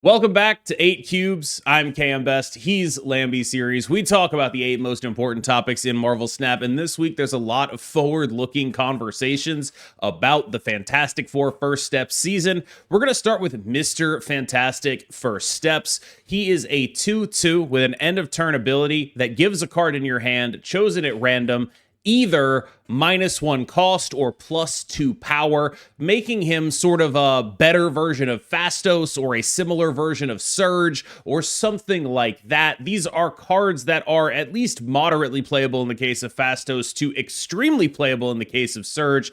Welcome back to 8 Cubes. I'm KMBest. He's Lamby series. We talk about the 8 most important topics in Marvel Snap, and this week there's a lot of forward-looking conversations about the Fantastic Four First Steps season. We're going to start with Mr. Fantastic First Steps. He is a 2/2 with an end-of-turn ability that gives a card in your hand, chosen at random, either -1 cost or +2 power, making him sort of a better version of Phastos or a similar version of Surge or something like that. These are cards that are at least moderately playable in the case of Phastos to extremely playable in the case of Surge.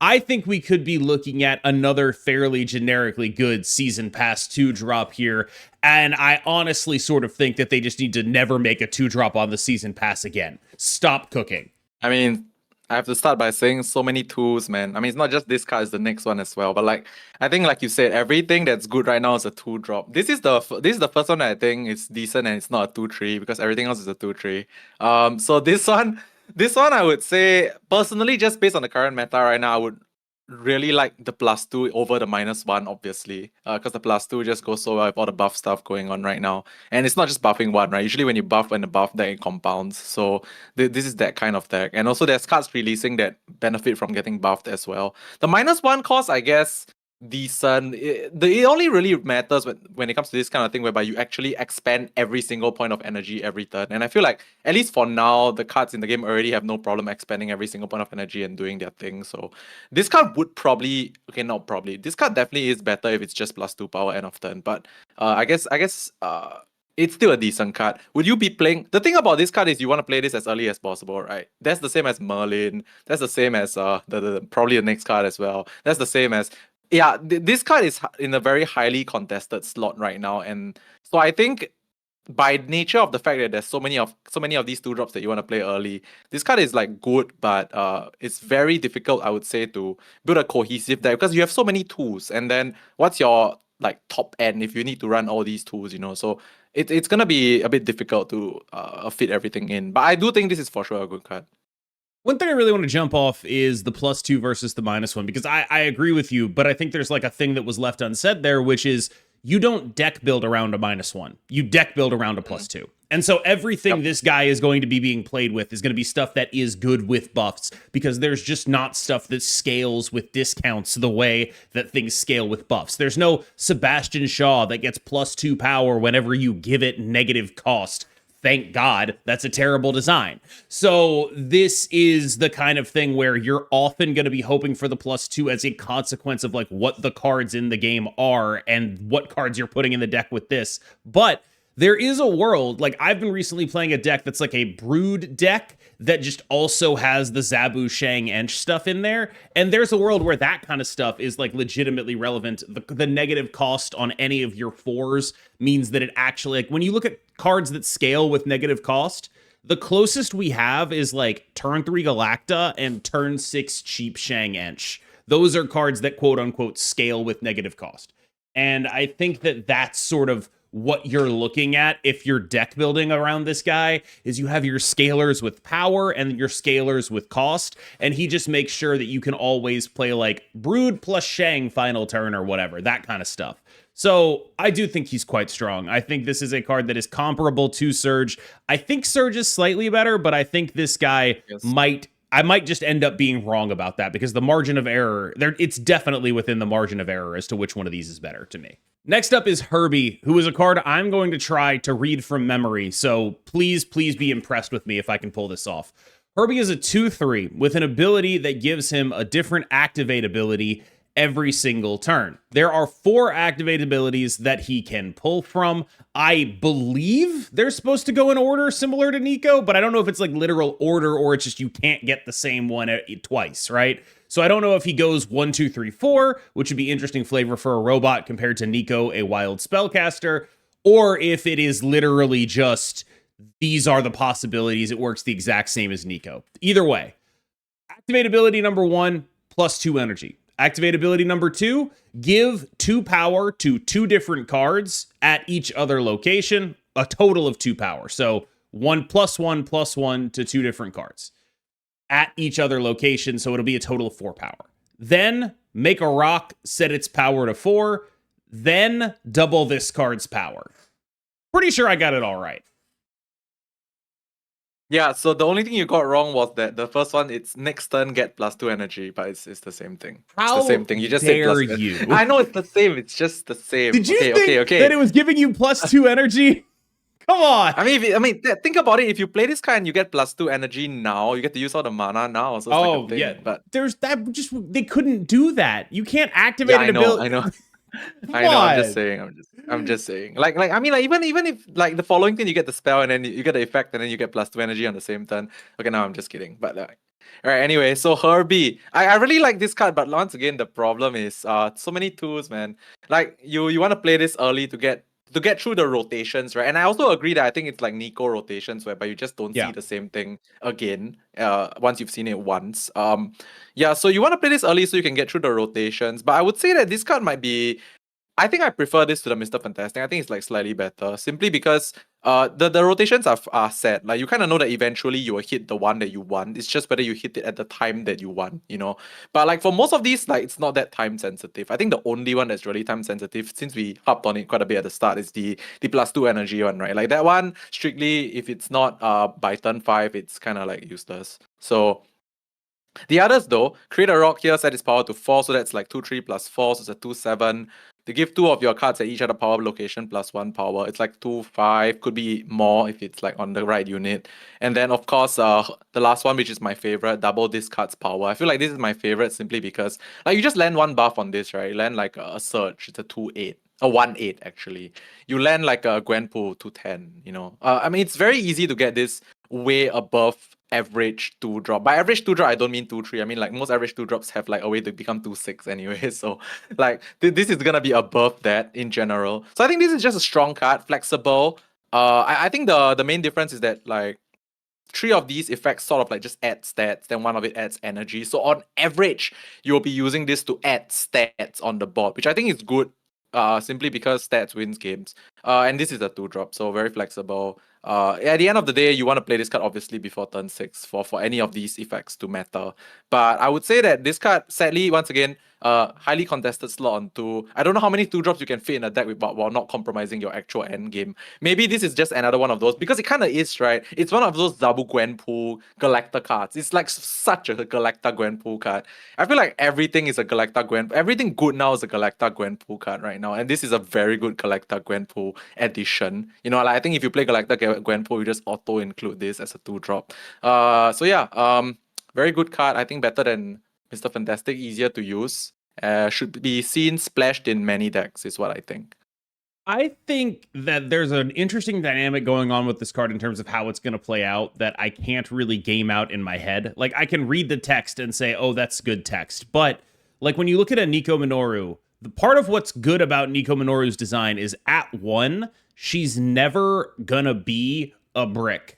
I think we could be looking at another fairly generically good Season Pass 2 drop here, and I honestly sort of think that they just need to never make a 2 drop on the Season Pass again. Stop cooking. I mean, I have to start by saying so many tools, man. I mean, it's not just this card, it's the next one as well. But I think like you said, everything that's good right now is a 2 drop. This is the first one that I think is decent and it's not a 2/3 because everything else is a 2/3. So this one I would say personally, just based on the current meta right now, I would really like the +2 over the -1, obviously, because the +2 just goes so well with all the buff stuff going on right now. And it's not just buffing one, right? Usually when you buff and the buff deck, it compounds. So this is that kind of deck. And also there's cards releasing that benefit from getting buffed as well. The -1 cost, I guess, decent. It only really matters when it comes to this kind of thing whereby you actually expend every single point of energy every turn. And I feel like, at least for now, the cards in the game already have no problem expending every single point of energy and doing their thing. So this card would probably, okay, not probably, this card definitely is better if it's just +2 power end of turn. But I guess it's still a decent card. Would you be playing? The thing about this card is you want to play this as early as possible, right? That's the same as Merlin. That's the same as probably the next card as well. That's the same as this card is in a very highly contested slot right now, and so I think by nature of the fact that there's so many of these 2 drops that you want to play early, this card is like good, but it's very difficult, I would say, to build a cohesive deck because you have so many tools, and then what's your like top end if you need to run all these tools, you know? So it's gonna be a bit difficult to fit everything in, but I do think this is for sure a good card. One thing I really want to jump off is the +2 versus the -1, because I agree with you, but I think there's like a thing that was left unsaid there, which is you don't deck build around a -1. You deck build around a +2. And so everything this guy is going to be being played with is going to be stuff that is good with buffs, because there's just not stuff that scales with discounts the way that things scale with buffs. There's no Sebastian Shaw that gets +2 power whenever you give it negative cost. Thank God, that's a terrible design. So this is the kind of thing where you're often going to be hoping for the +2 as a consequence of like what the cards in the game are and what cards you're putting in the deck with this. But there is a world, like I've been recently playing a deck that's like a brood deck that just also has the Zabu Shang Ench stuff in there. And there's a world where that kind of stuff is like legitimately relevant. The negative cost on any of your 4s means that it actually, like when you look at cards that scale with negative cost, the closest we have is like turn 3 Galacta and turn 6 cheap Shang Ench. Those are cards that quote unquote scale with negative cost. And I think that that's sort of what you're looking at if you're deck building around this guy, is you have your scalers with power and your scalers with cost, and he just makes sure that you can always play like Brood plus Shang final turn or whatever, that kind of stuff. So I do think he's quite strong. I think this is a card that is comparable to Surge. I think Surge is slightly better, but I think this guy I might just end up being wrong about that, because the margin of error there, it's definitely within the margin of error as to which one of these is better to me. Next up is Herbie, who is a card I'm going to try to read from memory, so please be impressed with me if I can pull this off. Herbie is a 2/3 with an ability that gives him a different activate ability every single turn. There are 4 activate abilities that he can pull from. I believe they're supposed to go in order similar to Nico, but I don't know if it's like literal order or it's just you can't get the same one twice, right? So I don't know if he goes 1, 2, 3, 4, which would be interesting flavor for a robot compared to Nico, a wild spellcaster, or if it is literally just these are the possibilities. It works the exact same as Nico. Either way, activate ability number 1, +2 energy. Activate ability number 2, give 2 power to 2 different cards at each other location, a total of 2 power. So 1 +1 to 2 different cards at each other location. So it'll be a total of 4 power. Then make a rock, set its power to 4, then double this card's power. Pretty sure I got it all right. Yeah, so the only thing you got wrong was that the first one, it's next turn get +2 energy, but it's the same thing. It's the same thing. You just said dare plus. you? I know it's the same. It's just the same. Did you think okay. that it was giving you +2 energy? Come on. I mean, think about it. If you play this card and you get +2 energy now, you get to use all the mana now. So it's like a thing. Yeah, but there's that. They couldn't do that. You can't activate I an ability. know. I know. I'm just saying. Like I mean, like even if like the following thing you get the spell and then you get the effect and then you get +2 energy on the same turn. Okay, now I'm just kidding. But all right. Anyway, so Herbie, I really like this card, but once again the problem is so many tools, man. Like you want to play this early to get through the rotations, right? And I also agree that I think it's like Nico rotations whereby you just don't see the same thing again once you've seen it once. Yeah, so you want to play this early so you can get through the rotations. But I would say that this card might be, I think I prefer this to the Mr. Fantastic. I think it's like slightly better simply because the rotations are set. Like you kind of know that eventually you will hit the one that you want. It's just whether you hit it at the time that you want, you know. But like for most of these, like it's not that time sensitive. I think the only one that's really time sensitive, since we hopped on it quite a bit at the start, is the +2 energy one, right? Like that one, strictly if it's not by turn 5, it's kind of like useless. So the others though, create a rock here, set its power to 4, so that's like 2/3 + 4, so it's a 2/7. They give 2 of your cards at each other power location +1 power. It's like 2/5, could be more if it's like on the right unit. And then of course, the last one, which is my favorite, double this card's power. I feel like this is my favorite simply because like you just land one buff on this, right? You land like a Surge, it's a 2/8. A 1/8 actually. You land like a Gwenpool 2/10, you know. I mean, it's very easy to get this way above average 2-drop. By average 2-drop, I don't mean 2/3. I mean like most average 2-drops have like a way to become 2/6 anyway. So like this is gonna be above that in general. So I think this is just a strong card, flexible. I think the main difference is that like 3 of these effects sort of like just add stats, then 1 of it adds energy. So on average, you'll be using this to add stats on the board, which I think is good. Simply because stats wins games. And this is a 2-drop, so very flexible. At the end of the day, you want to play this card obviously before turn 6 for any of these effects to matter. But I would say that this card, sadly, once again, highly contested slot on 2. I don't know how many 2-drops you can fit in a deck while not compromising your actual end game. Maybe this is just another one of those, because it kind of is, right? It's one of those Zabu Gwenpool Galacta cards. It's like such a Galacta Gwenpool card. I feel like everything is a Galacta Gwenpool. Everything good now is a Galacta Gwenpool card right now. And this is a very good Galacta Gwenpool edition. You know, like I think if you play Galacta Gwenpool, you just auto include this as a 2-drop. So yeah, very good card. I think better than Mr. Fantastic, easier to use. Should be seen splashed in many decks, is what I think. I think that there's an interesting dynamic going on with this card in terms of how it's going to play out that I can't really game out in my head. Like, I can read the text and say, oh, that's good text. But, like, when you look at a Nico Minoru, the part of what's good about Nico Minoru's design is at 1, she's never gonna be a brick.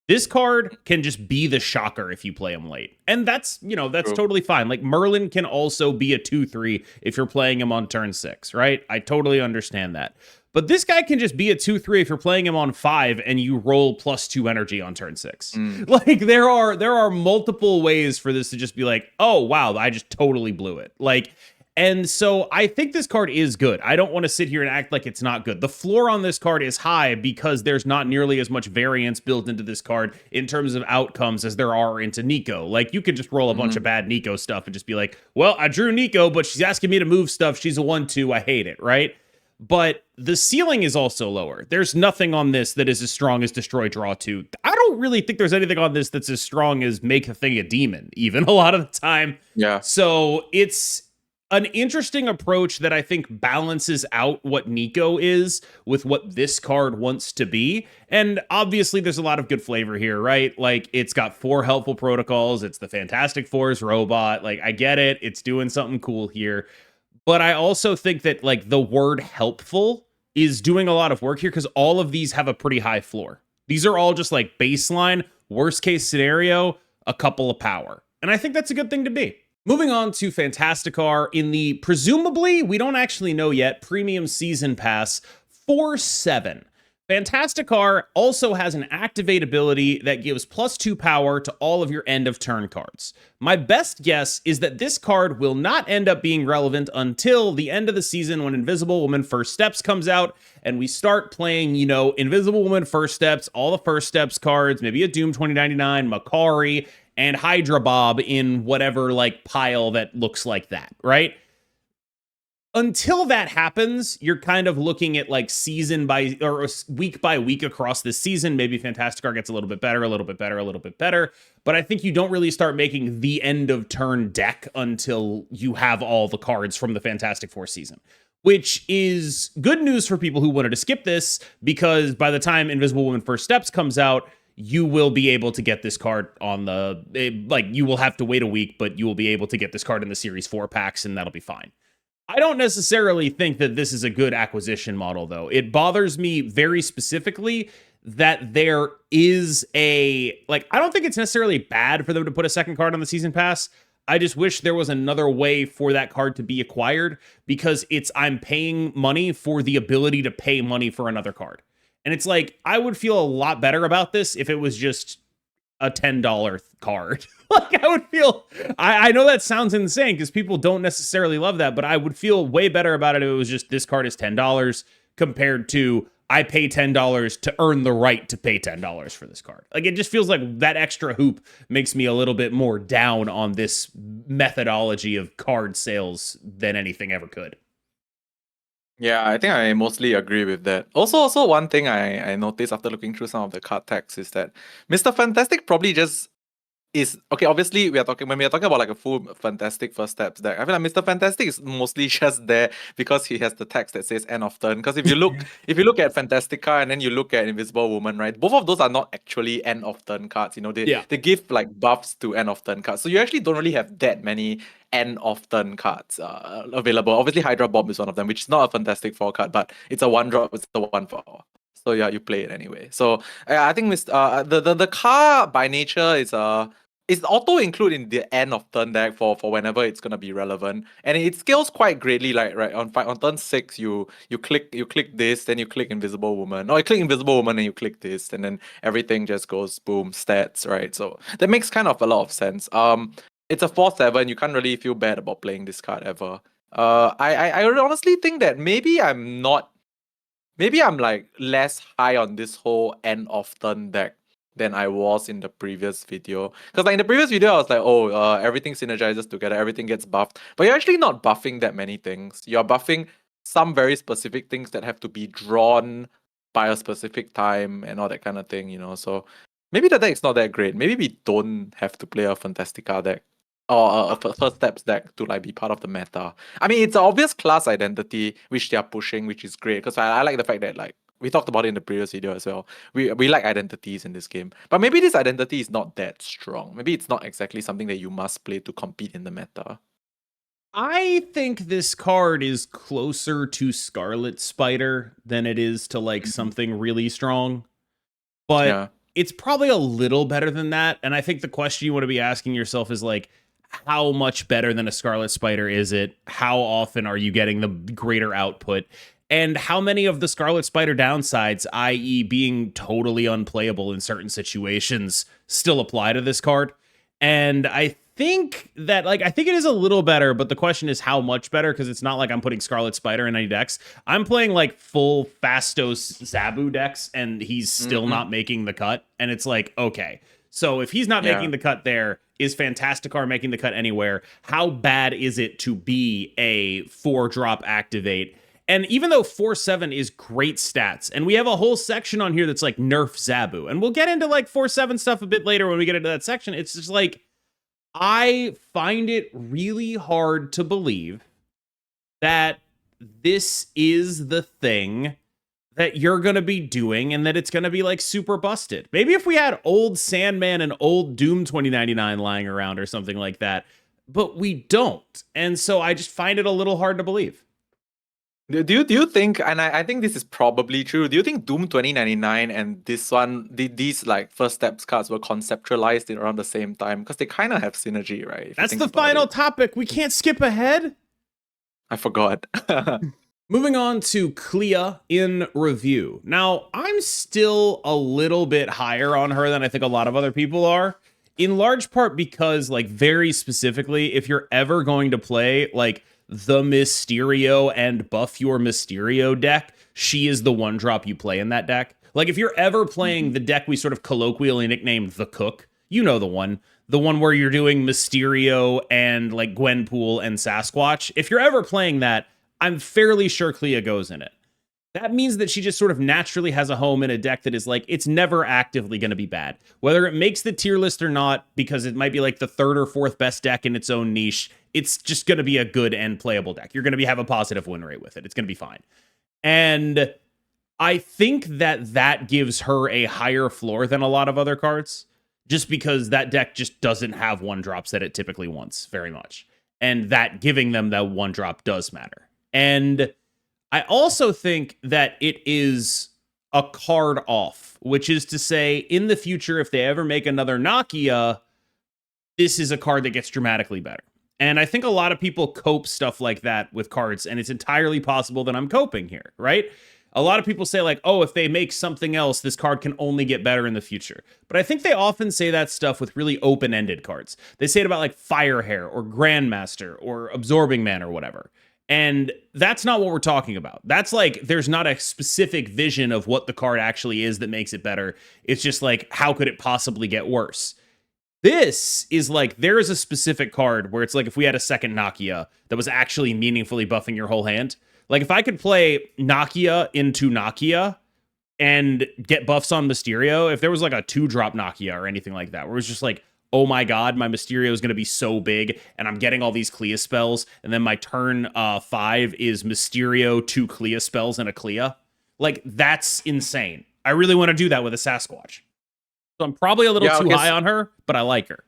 This card can just be the shocker if you play him late. And that's, you know, that's totally fine. Like, Merlin can also be a 2/3 if you're playing him on turn 6, right? I totally understand that. But this guy can just be a 2/3 if you're playing him on 5 and you roll +2 energy on turn 6. Like, there are multiple ways for this to just be like, oh, wow, I just totally blew it. Like, and so I think this card is good. I don't want to sit here and act like it's not good. The floor on this card is high because there's not nearly as much variance built into this card in terms of outcomes as there are into Nico. Like, you could just roll a bunch of bad Nico stuff and just be like, well, I drew Nico, but she's asking me to move stuff. She's a 1/2. I hate it, right? But the ceiling is also lower. There's nothing on this that is as strong as Destroy Draw 2. I don't really think there's anything on this that's as strong as Make a Thing a Demon, even a lot of the time. Yeah. So it's an interesting approach that I think balances out what Nico is with what this card wants to be. And obviously there's a lot of good flavor here, right? Like, it's got 4 helpful protocols. It's the Fantastic Four's robot. Like, I get it. It's doing something cool here. But I also think that, like, the word helpful is doing a lot of work here because all of these have a pretty high floor. These are all just like baseline, worst case scenario, a couple of power. And I think that's a good thing to be. Moving on to Fantasticar in the, presumably, we don't actually know yet, premium season pass 4/7. Fantasticar also has an activate ability that gives +2 power to all of your end of turn cards. My best guess is that this card will not end up being relevant until the end of the season when Invisible Woman First Steps comes out and we start playing, Invisible Woman First Steps, all the First Steps cards, maybe a Doom 2099, Makari, and Hydra Bob in whatever pile that looks like that, right? Until that happens, you're kind of looking at season by or week by week across the season. Maybe Fantasticar gets a little bit better, a little bit better, a little bit better. But I think you don't really start making the end of turn deck until you have all the cards from the Fantastic Four season, which is good news for people who wanted to skip this, because by the time Invisible Woman First Steps comes out, you will be able to get this card on you will have to wait a week, but you will be able to get this card in the Series 4 packs, and that'll be fine. I don't necessarily think that this is a good acquisition model, though. It bothers me very specifically that there is I don't think it's necessarily bad for them to put a second card on the season pass. I just wish there was another way for that card to be acquired, because I'm paying money for the ability to pay money for another card. And it's I would feel a lot better about this if it was just a $10 card. I would feel, I know that sounds insane because people don't necessarily love that, but I would feel way better about it if it was just this card is $10 compared to I pay $10 to earn the right to pay $10 for this card. It just feels like that extra hoop makes me a little bit more down on this methodology of card sales than anything ever could. Yeah, I think I mostly agree with that. Also one thing I noticed after looking through some of the card text is that Mr. Fantastic probably just is okay. Obviously, when we are talking about a full Fantastic First Steps deck, I feel like Mr. Fantastic is mostly just there because he has the text that says end of turn. Because if you look at Fantasticar and then you look at Invisible Woman, right, both of those are not actually end of turn cards. They give buffs to end of turn cards, so you actually don't really have that many end of turn cards available. Obviously, Hydra Bomb is one of them, which is not a Fantastic Four card, but it's a 1-drop. It's a 1/4. So yeah, you play it anyway. So I think the car by nature is it's auto include in the end of turn deck for whenever it's gonna be relevant, and it scales quite greatly. Right on turn 6, you click this, then you click Invisible Woman, or you click Invisible Woman and you click this, and then everything just goes boom stats, right? So that makes kind of a lot of sense. It's a 4/7. You can't really feel bad about playing this card ever. I honestly think that maybe I'm less high on this whole end of turn deck than I was in the previous video. Because in the previous video, I was like, everything synergizes together, everything gets buffed. But you're actually not buffing that many things. You're buffing some very specific things that have to be drawn by a specific time and all that kind of thing, So maybe the deck's not that great. Maybe we don't have to play a Fantastica deck or a First Steps deck to be part of the meta. I mean, it's an obvious class identity which they are pushing, which is great, because I like the fact that we talked about it in the previous video as well. We like identities in this game. But maybe this identity is not that strong. Maybe it's not exactly something that you must play to compete in the meta. I think this card is closer to Scarlet Spider than it is to something really strong. But it's probably a little better than that. And I think the question you want to be asking yourself is how much better than a Scarlet Spider is it? How often are you getting the greater output? And how many of the Scarlet Spider downsides, i.e. being totally unplayable in certain situations, still apply to this card? And I think that, I think it is a little better, but the question is how much better, because it's not like I'm putting Scarlet Spider in any decks. I'm playing, full Fastos Zabu decks, and he's still not making the cut. And it's okay, so if he's not making the cut there, is Fantasticar making the cut anywhere? How bad is it to be a 4-drop activate? And even though 4/7 is great stats, and we have a whole section on here that's Nerf Zabu, and we'll get into 4/7 stuff a bit later when we get into that section, it's just I find it really hard to believe that this is the thing that you're going to be doing and that it's going to be super busted. Maybe if we had old Sandman and old Doom 2099 lying around or something like that, but we don't. And so I just find it a little hard to believe. Do you think, and I think this is probably true, do you think Doom 2099 and this one, these First Steps cards were conceptualized around the same time? Because they kind of have synergy, right? That's the final topic. We can't skip ahead. I forgot. Moving on to Clea in review. Now, I'm still a little bit higher on her than I think a lot of other people are, in large part because, like, very specifically, if you're ever going to play, like, the Mysterio and buff your Mysterio deck, she is the one drop you play in that deck. Like, if you're ever playing the deck we sort of colloquially nicknamed the Cook, you know the one where you're doing Mysterio and, like, Gwenpool and Sasquatch. If you're ever playing that, I'm fairly sure Clea goes in it. That means that she just sort of naturally has a home in a deck that is like, it's never actively going to be bad. Whether it makes the tier list or not, because it might be like the third or fourth best deck in its own niche, it's just going to be a good and playable deck. You're going to have a positive win rate with it. It's going to be fine. And I think that gives her a higher floor than a lot of other cards, just because that deck just doesn't have one drops that it typically wants very much. And that giving them that one drop does matter. And I also think that it is a card off, which is to say, in the future, if they ever make another Nakia, this is a card that gets dramatically better. And I think a lot of people cope stuff like that with cards, and it's entirely possible that I'm coping here, right? A lot of people say, like, oh, if they make something else, this card can only get better in the future. But I think they often say that stuff with really open-ended cards. They say it about, like, Firehair or Grandmaster or Absorbing Man or whatever. And that's not what we're talking about. That's like, there's not a specific vision of what the card actually is that makes it better. It's just like, how could it possibly get worse? This is like, there is a specific card where it's like, if we had a second Nakia that was actually meaningfully buffing your whole hand. Like, if I could play Nakia into Nakia and get buffs on Mysterio, if there was like a 2-drop Nakia or anything like that, where it was just like, oh my god, my Mysterio is going to be so big, and I'm getting all these Clea spells, and then my turn 5 is Mysterio, 2 Clea spells, and a Clea. Like, that's insane. I really want to do that with a Sasquatch. So I'm probably a little too high on her, but I like her.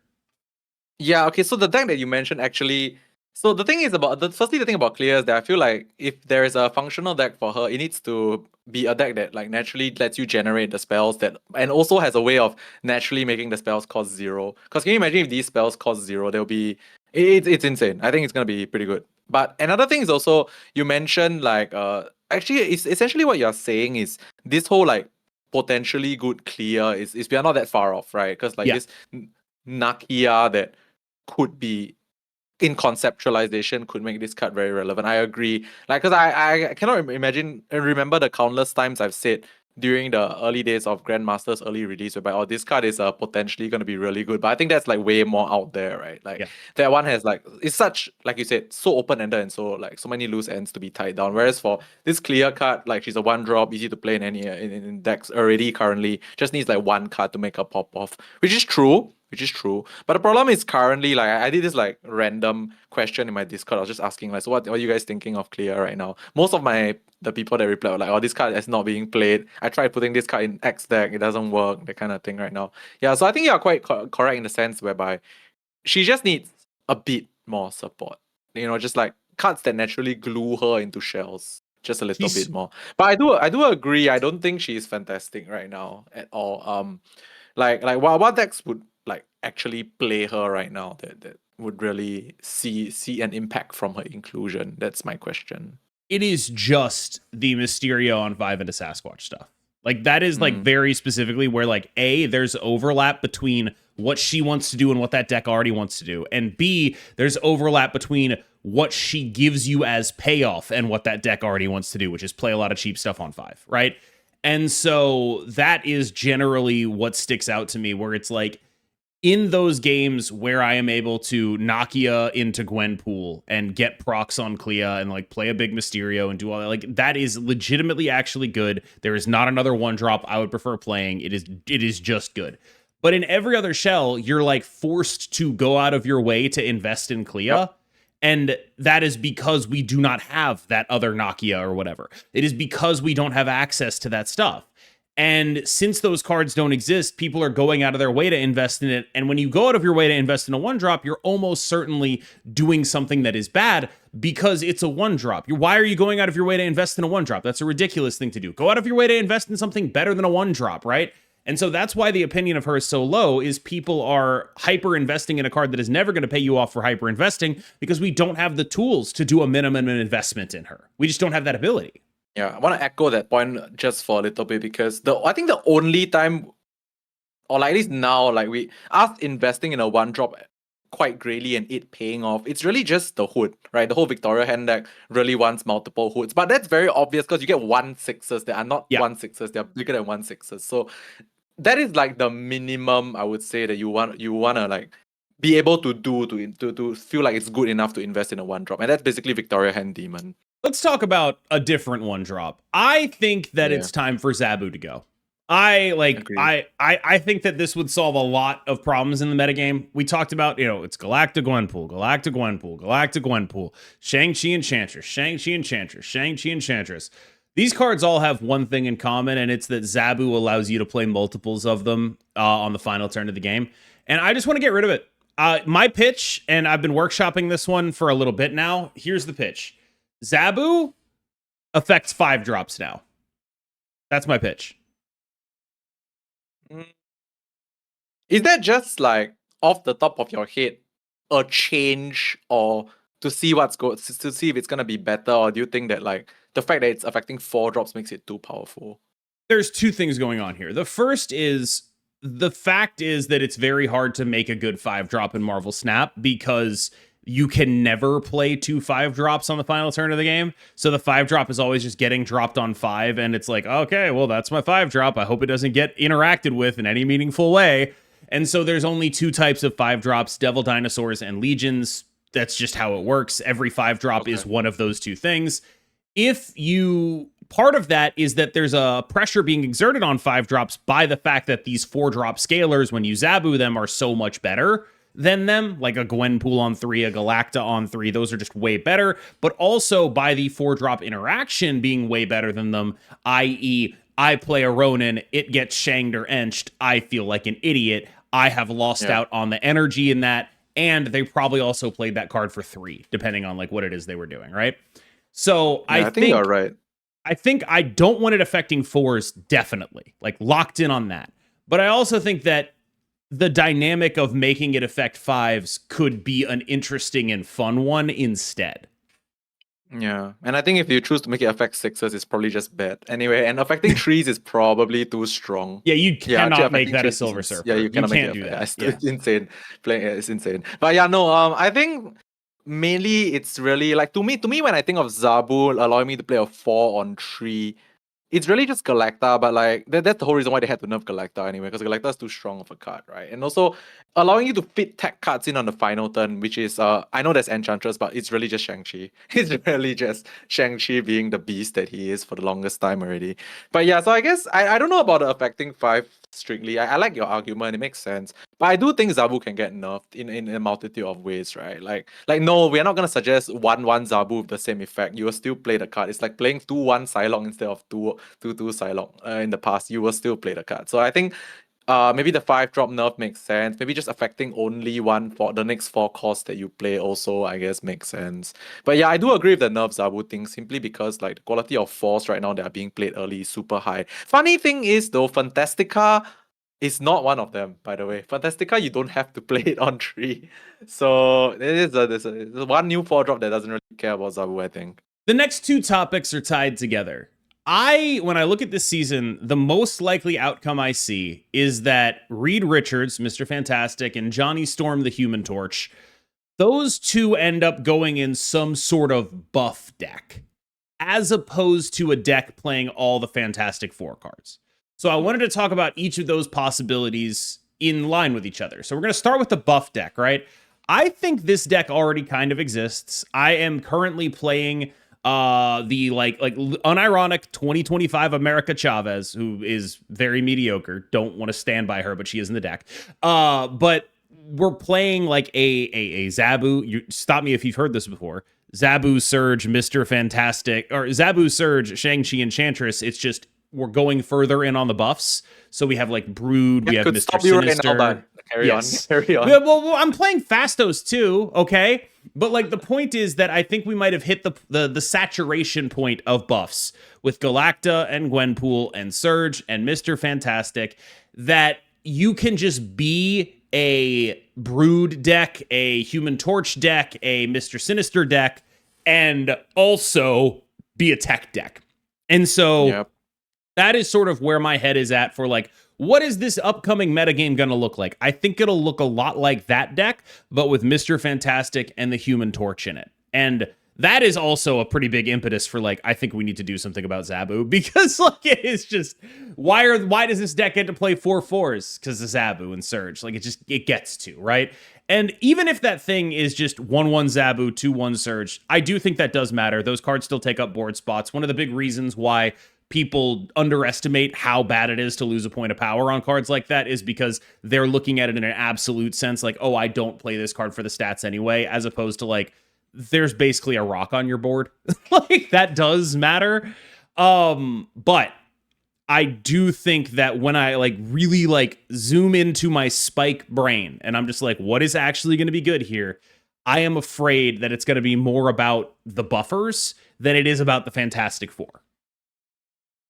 Yeah, okay, so the deck that you mentioned actually... So the thing is firstly, the thing about Clea is that I feel like if there is a functional deck for her, it needs to be a deck that like naturally lets you generate the spells that, and also has a way of naturally making the spells cost 0. Because can you imagine if these spells cost 0, they'll be, it's insane. I think it's gonna be pretty good. But another thing is also, you mentioned like actually it's essentially what you're saying is this whole like potentially good Clea is we are not that far off, right? Because like this Nakia that could be in conceptualization could make this card very relevant. I agree. Like, because I cannot imagine and remember the countless times I've said during the early days of Grandmaster's early release, whereby, oh, this card is potentially going to be really good. But I think that's like way more out there, right? Like that one has like, it's such, like you said, so open-ended and so like so many loose ends to be tied down. Whereas for this Clea card, like she's a 1-drop, easy to play in any in decks already currently, just needs like one card to make a pop off, which is true. But the problem is currently, like, I did this like random question in my Discord. I was just asking, like, so what are you guys thinking of Clea right now? Most of the people that replied were like, oh, this card is not being played. I tried putting this card in X deck, it doesn't work, that kind of thing right now. Yeah, so I think you're quite correct in the sense whereby she just needs a bit more support. You know, just like cards that naturally glue her into shells just a little bit more. But I do agree. I don't think she's fantastic right now at all. Like what decks would like actually play her right now that would really see an impact from her inclusion? That's my question. It is just the Mysterio on 5 into Sasquatch stuff. Like, that is like very specifically where like A, there's overlap between what she wants to do and what that deck already wants to do, and B, there's overlap between what she gives you as payoff and what that deck already wants to do, which is play a lot of cheap stuff on 5, right? And so that is generally what sticks out to me, where it's like, in those games where I am able to Nakia into Gwenpool and get procs on Clea and like play a big Mysterio and do all that, like, that is legitimately actually good. There is not another 1-drop I would prefer playing. It is just good. But in every other shell, you're like forced to go out of your way to invest in Clea. Yep. And that is because we do not have that other Nakia or whatever. It is because we don't have access to that stuff. And since those cards don't exist, people are going out of their way to invest in it. And when you go out of your way to invest in a 1-drop, you're almost certainly doing something that is bad because it's a 1-drop. Why are you going out of your way to invest in a 1-drop? That's a ridiculous thing to do. Go out of your way to invest in something better than a 1-drop, right? And so that's why the opinion of her is so low, is people are hyper investing in a card that is never going to pay you off for hyper investing because we don't have the tools to do a minimum investment in her. We just don't have that ability. Yeah, I want to echo that point just for a little bit because I think the only time, or like at least now, like us investing in a 1-drop quite greatly and it paying off, it's really just the hood, right? The whole Victoria hand deck really wants multiple hoods, but that's very obvious because you get 1/6s that are not 1/6s, they're bigger than 1/6s. So that is like the minimum I would say that you wanna like be able to do to feel like it's good enough to invest in a 1-drop, and that's basically Victoria Hand Demon. Let's talk about a different 1-drop. I think that it's time for Zabu to go. I think that this would solve a lot of problems in the metagame. We talked about, it's Galactic Gwenpool, Galactic Gwenpool, Galactic Gwenpool, Shang-Chi Enchantress, Shang-Chi Enchantress, Shang-Chi Enchantress. These cards all have one thing in common, and it's that Zabu allows you to play multiples of them on the final turn of the game. And I just want to get rid of it. My pitch, and I've been workshopping this one for a little bit now. Here's the pitch. Zabu affects 5-drops now. That's my pitch. Is that just like off the top of your head a change, or to see to see if it's gonna be better, or do you think that like the fact that it's affecting 4-drops makes it too powerful? There's two things going on here. The first is the fact is that it's very hard to make a good 5-drop in Marvel Snap because you can never play 2 5-drops on the final turn of the game. So the 5-drop is always just getting dropped on 5. And it's like, okay, well, that's my 5-drop. I hope it doesn't get interacted with in any meaningful way. And so there's only 2 types of 5-drops, Devil Dinosaurs and Legions. That's just how it works. Every 5-drop is one of those 2 things. Part of that is that there's a pressure being exerted on 5-drops by the fact that these 4-drop scalers, when you Zabu them, are so much better than them, like a Gwenpool on 3, a Galacta on 3, those are just way better, but also by the 4-drop interaction being way better than them, i.e., I play a Ronin, it gets shanged or enched, I feel like an idiot, I have lost out on the energy in that, and they probably also played that card for 3, depending on like what it is they were doing, right? So I think you're right. I think I don't want it affecting 4s, definitely, like locked in on that. But I also think that the dynamic of making it affect 5s could be an interesting and fun one instead. Yeah, and I think if you choose to make it affect 6s, it's probably just bad. Anyway, and affecting 3s is probably too strong. Yeah, you cannot make that a Silver Surfer. Yeah, you cannot can't make do it. that. It's insane. Playing it is insane. But yeah, no, I think mainly it's really like to me when I think of Zabu allowing me to play a 4 on 3, it's really just Galacta, but like that's the whole reason why they had to nerf Galacta anyway, because Galacta is too strong of a card, right? And also allowing you to fit tech cards in on the final turn, which is I know there's Enchantress, but it's really just Shang-Chi. It's really just Shang-Chi being the beast that he is for the longest time already. But yeah, so I guess I don't know about the affecting 5 strictly. I like your argument, it makes sense. But I do think Zabu can get nerfed in a multitude of ways, right? Like no, we're not gonna suggest 1/1 Zabu with the same effect. You will still play the card. It's like playing 2/1 Psylocke instead of 2/2 Psylocke in the past. You will still play the card. So I think maybe the 5-drop nerf makes sense. Maybe just affecting only one for the next 4 costs that you play also, I guess, makes sense. But yeah, I do agree with the nerf Zabu thing, simply because like the quality of 4s right now that are being played early is super high. Funny thing is though, Fantasticar is not one of them, by the way. Fantasticar, you don't have to play it on 3. So there's one new 4-drop that doesn't really care about Zabu, I think. The next 2 topics are tied together. When I look at this season, the most likely outcome I see is that Reed Richards, Mr. Fantastic, and Johnny Storm, the Human Torch, those 2 end up going in some sort of buff deck, as opposed to a deck playing all the Fantastic Four cards. So I wanted to talk about each of those possibilities in line with each other. So we're going to start with the buff deck, right? I think this deck already kind of exists. I am currently playing the like unironic 2025 America Chavez, who is very mediocre. Don't want to stand by her, but she is in the deck. But we're playing like a Zabu. You stop me if you've heard this before. Zabu Surge, Mr. Fantastic, or Zabu Surge, Shang-Chi Enchantress. It's just we're going further in on the buffs. So we have like Brood, we have Mr. Sinister. Carry on. Well, I'm playing Fastos too, okay? But like the point is that I think we might have hit the saturation point of buffs with Galacta and Gwenpool and Surge and Mr. Fantastic, that you can just be a Brood deck, a Human Torch deck, a Mr. Sinister deck, and also be a tech deck. And so that is sort of where my head is at for like, what is this upcoming metagame going to look like? I think it'll look a lot like that deck, but with Mr. Fantastic and the Human Torch in it. And that is also a pretty big impetus for like, I think we need to do something about Zabu, because like it is just, why does this deck get to play 4/4s? Because of Zabu and Surge. Like it gets to, right? And even if that thing is just 1/1 Zabu, 2/1 Surge, I do think that does matter. Those cards still take up board spots. One of the big reasons why people underestimate how bad it is to lose a point of power on cards like that is because they're looking at it in an absolute sense, like, oh, I don't play this card for the stats anyway, as opposed to like, there's basically a rock on your board. Like, that does matter. But I do think that when I like really like zoom into my Spike brain and I'm just like, what is actually going to be good here? I am afraid that it's going to be more about the buffers than it is about the Fantastic Four.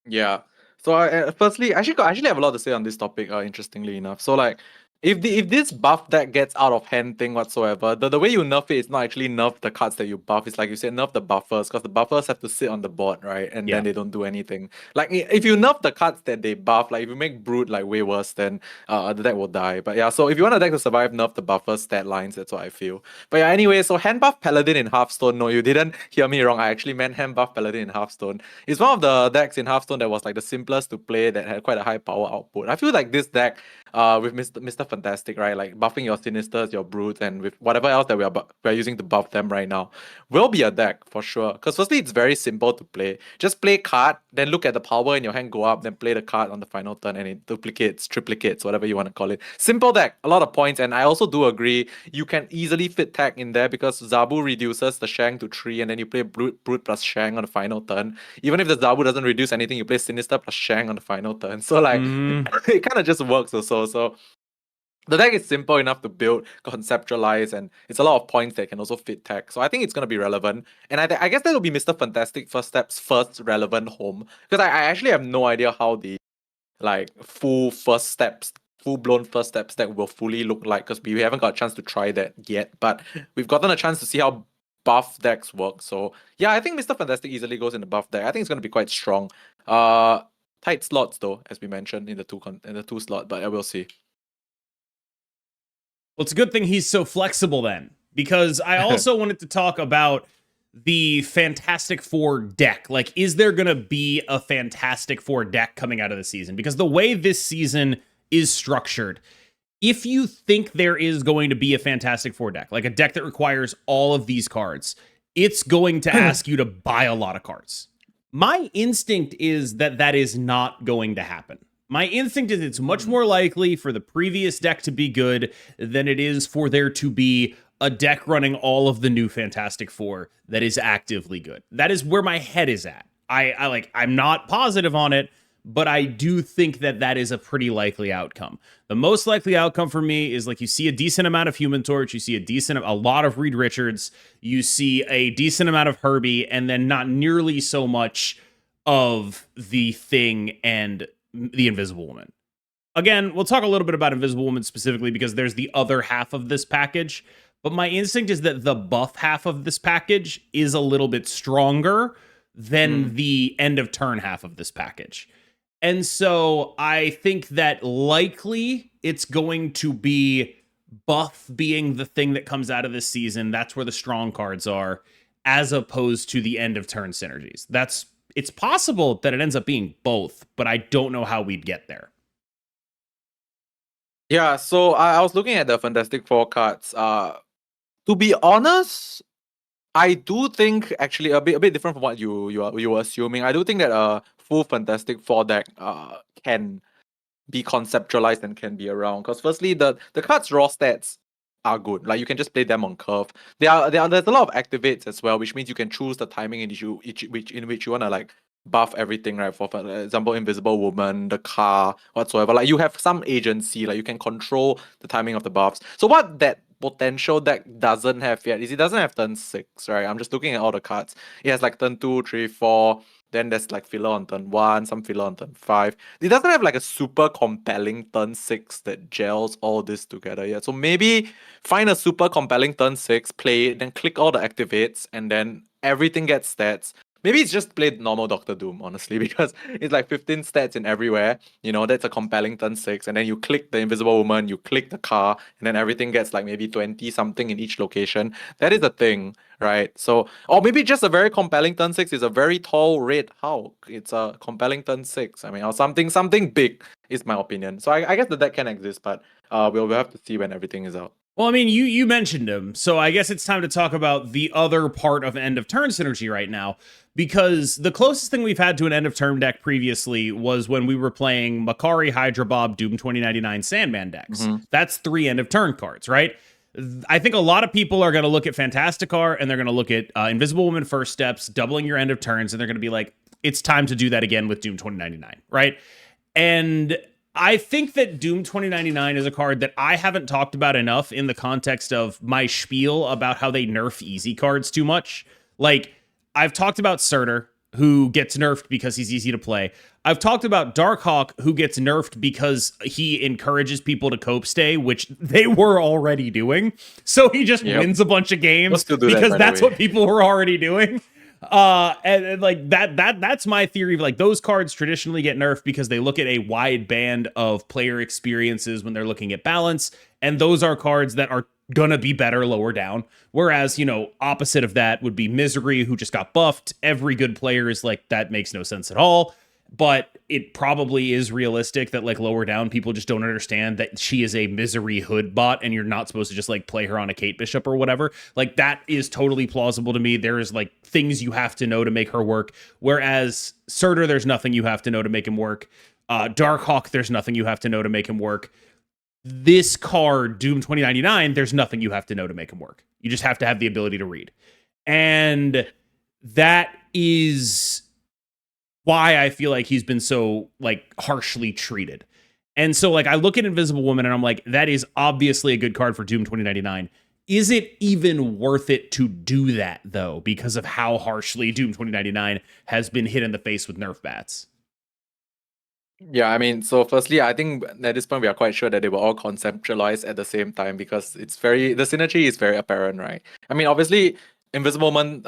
Yeah. So firstly, I actually have a lot to say on this topic. Interestingly enough, so like, if this buff deck gets out of hand thing whatsoever, the way you nerf it is not actually nerf the cards that you buff. It's like you said, nerf the buffers, because the buffers have to sit on the board, right? And then they don't do anything. Like if you nerf the cards that they buff, like if you make Brood like way worse, then the deck will die. But yeah, so if you want a deck to survive, nerf the buffers stat lines. That's what I feel. But yeah, anyway, so hand buff Paladin in Hearthstone. No, you didn't hear me wrong. I actually meant hand buff Paladin in Hearthstone. It's one of the decks in Hearthstone that was like the simplest to play, that had quite a high power output. I feel like this deck, with Mr. Fantastic, right? Like buffing your Sinisters, your Broods, and with whatever else that we're using to buff them right now, will be a deck for sure. Because firstly, it's very simple to play. Just play card, then look at the power in your hand go up, then play the card on the final turn, and it duplicates, triplicates, whatever you want to call it. Simple deck, a lot of points, and I also do agree you can easily fit tech in there because Zabu reduces the Shang to 3, and then you play Brood plus Shang on the final turn. Even if the Zabu doesn't reduce anything, you play Sinister plus Shang on the final turn. So like, it kind of just works also. So the deck is simple enough to build, conceptualize, and it's a lot of points that can also fit tech. So I think it's going to be relevant. And I guess that will be Mr. Fantastic First Step's first relevant home. Because I actually have no idea how the like full-blown first steps that will fully look like, because we haven't got a chance to try that yet. But we've gotten a chance to see how buff decks work. So yeah, I think Mr. Fantastic easily goes in the buff deck. I think it's going to be quite strong. Tight slots though, as we mentioned in the two slot, but I will see. Well, it's a good thing he's so flexible then, because I also wanted to talk about the Fantastic Four deck. Like, is there going to be a Fantastic Four deck coming out of the season? Because the way this season is structured, if you think there is going to be a Fantastic Four deck, like a deck that requires all of these cards, it's going to ask you to buy a lot of cards. My instinct is that is not going to happen. My instinct is it's much more likely for the previous deck to be good than it is for there to be a deck running all of the new Fantastic Four that is actively good. That is where my head is at. I'm not positive on it, but I do think that is a pretty likely outcome. The most likely outcome for me is like you see a decent amount of Human Torch, you see a lot of Reed Richards, you see a decent amount of Herbie, and then not nearly so much of the Thing and the Invisible Woman. Again, we'll talk a little bit about Invisible Woman specifically because there's the other half of this package, but my instinct is that the buff half of this package is a little bit stronger than the end of turn half of this package. And so I think that likely it's going to be buff being the thing that comes out of this season. That's where the strong cards are, as opposed to the end of turn synergies. It's possible that it ends up being both, but I don't know how we'd get there. Yeah, so I was looking at the Fantastic Four cards. To be honest, I do think actually a bit different from what you were assuming. I do think that a full Fantastic Four deck can be conceptualized and can be around. Because firstly, the cards' raw stats are good. Like you can just play them on curve. There's a lot of activates as well, which means you can choose the timing in which you wanna like buff everything, right? For example, Invisible Woman, the car, whatsoever. Like you have some agency, like you can control the timing of the buffs. So what that potential deck doesn't have yet is it doesn't have turn 6, right? I'm just looking at all the cards. It has like turn 2, 3, 4. Then there's like filler on turn 1, some filler on turn 5. It doesn't have like a super compelling turn 6 that gels all this together yet. So maybe find a super compelling turn 6, play it, then click all the activates, and then everything gets stats. Maybe it's just played normal Doctor Doom, honestly, because it's like 15 stats in everywhere. You know, that's a compelling turn 6. And then you click the Invisible Woman, you click the car, and then everything gets like maybe 20 something in each location. That is a thing, right? So, or maybe just a very compelling turn 6 is a very tall red Hulk. It's a compelling turn 6. I mean, or something big is my opinion. So I guess the deck can exist, but we'll have to see when everything is out. Well, I mean, you mentioned him, so I guess it's time to talk about the other part of end of turn synergy right now, because the closest thing we've had to an end of turn deck previously was when we were playing Makari, Hydra Bob, Doom 2099 Sandman decks. That's 3 end of turn cards, right? I think a lot of people are going to look at Fantasticar and they're going to look at Invisible Woman First Steps, doubling your end of turns, and they're going to be like, it's time to do that again with Doom 2099, right? And I think that Doom 2099 is a card that I haven't talked about enough in the context of my spiel about how they nerf easy cards too much. Like, I've talked about Surtur, who gets nerfed because he's easy to play. I've talked about Darkhawk, who gets nerfed because he encourages people to cope stay, which they were already doing. So he just wins a bunch of games because that's what people were already doing. And like that's my theory of like those cards traditionally get nerfed because they look at a wide band of player experiences when they're looking at balance, and those are cards that are gonna be better lower down. Whereas, you know, opposite of that would be Misery, who just got buffed. Every good player is like, that makes no sense at all. But it probably is realistic that like lower down people just don't understand that she is a Misery hood bot and you're not supposed to just like play her on a Kate Bishop or whatever. Like that is totally plausible to me. There is like things you have to know to make her work. Whereas Surtur, there's nothing you have to know to make him work. Darkhawk, there's nothing you have to know to make him work. This card, Doom 2099, there's nothing you have to know to make him work. You just have to have the ability to read. And that is why I feel like he's been so like harshly treated. And so like I look at Invisible Woman and I'm like, that is obviously a good card for Doom 2099. Is it even worth it to do that though, because of how harshly Doom 2099 has been hit in the face with nerf bats? Yeah, I mean, so firstly, I think at this point we are quite sure that they were all conceptualized at the same time because the synergy is very apparent, right? I mean, obviously, Invisible Woman,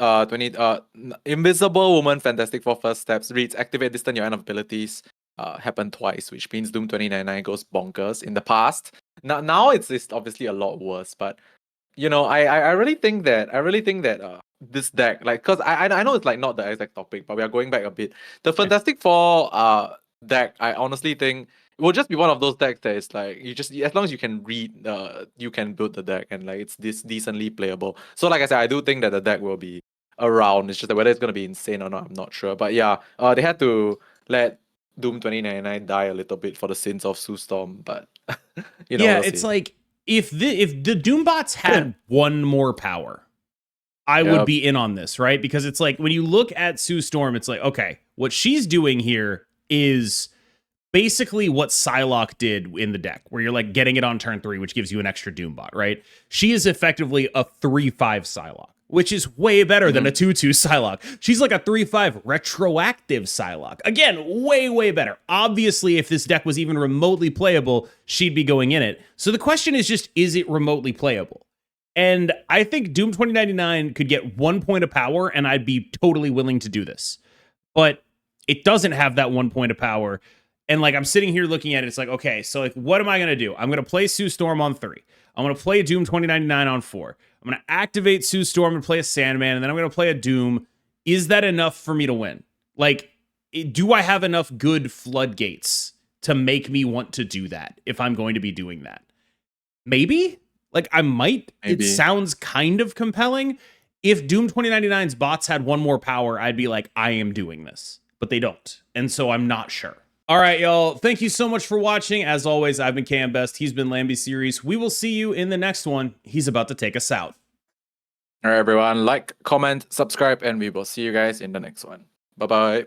Invisible Woman Fantastic Four First Steps reads activate this turn your end of abilities. Happened twice, which means Doom 2099 goes bonkers in the past. Now it's obviously a lot worse, but you know, I really think that this deck, like, cause I know it's like not the exact topic, but we are going back a bit. The Fantastic Four deck, I honestly think it will just be one of those decks that is like you just, as long as you can read, you can build the deck and like it's this decently playable. So like I said, I do think that the deck will be around. It's just that whether it's gonna be insane or not, I'm not sure. But yeah, they had to let Doom 2099 die a little bit for the sins of Sue Storm, but you know, yeah, we'll it's see. like if the Doombots had one more power, I would be in on this, right? Because it's like when you look at Sue Storm, it's like, okay, what she's doing here is basically what Psylocke did in the deck, where you're like getting it on turn 3, which gives you an extra Doombot, right? She is effectively a 3/5 Psylocke, which is way better than a 2/2 Psylocke. She's like a 3/5 retroactive Psylocke. Again, way, way better. Obviously, if this deck was even remotely playable, she'd be going in it. So the question is just, is it remotely playable? And I think Doom 2099 could get 1 point of power, and I'd be totally willing to do this. But it doesn't have that 1 point of power. And like I'm sitting here looking at it, it's like, okay, so like what am I gonna do? I'm gonna play Sue Storm on 3. I'm gonna play Doom 2099 on 4. I'm gonna activate Sue Storm and play a Sandman, and then I'm gonna play a Doom. Is that enough for me to win? Like, do I have enough good floodgates to make me want to do that if I'm going to be doing that? Maybe? Like I might. Maybe. It sounds kind of compelling. If Doom 2099's bots had 1 more power, I'd be like, I am doing this. But they don't. And so I'm not sure. All right, y'all. Thank you so much for watching. As always, I've been KMBest. He's been Lamby Series. We will see you in the next one. He's about to take us out. All right, everyone. Like, comment, subscribe, and we will see you guys in the next one. Bye-bye.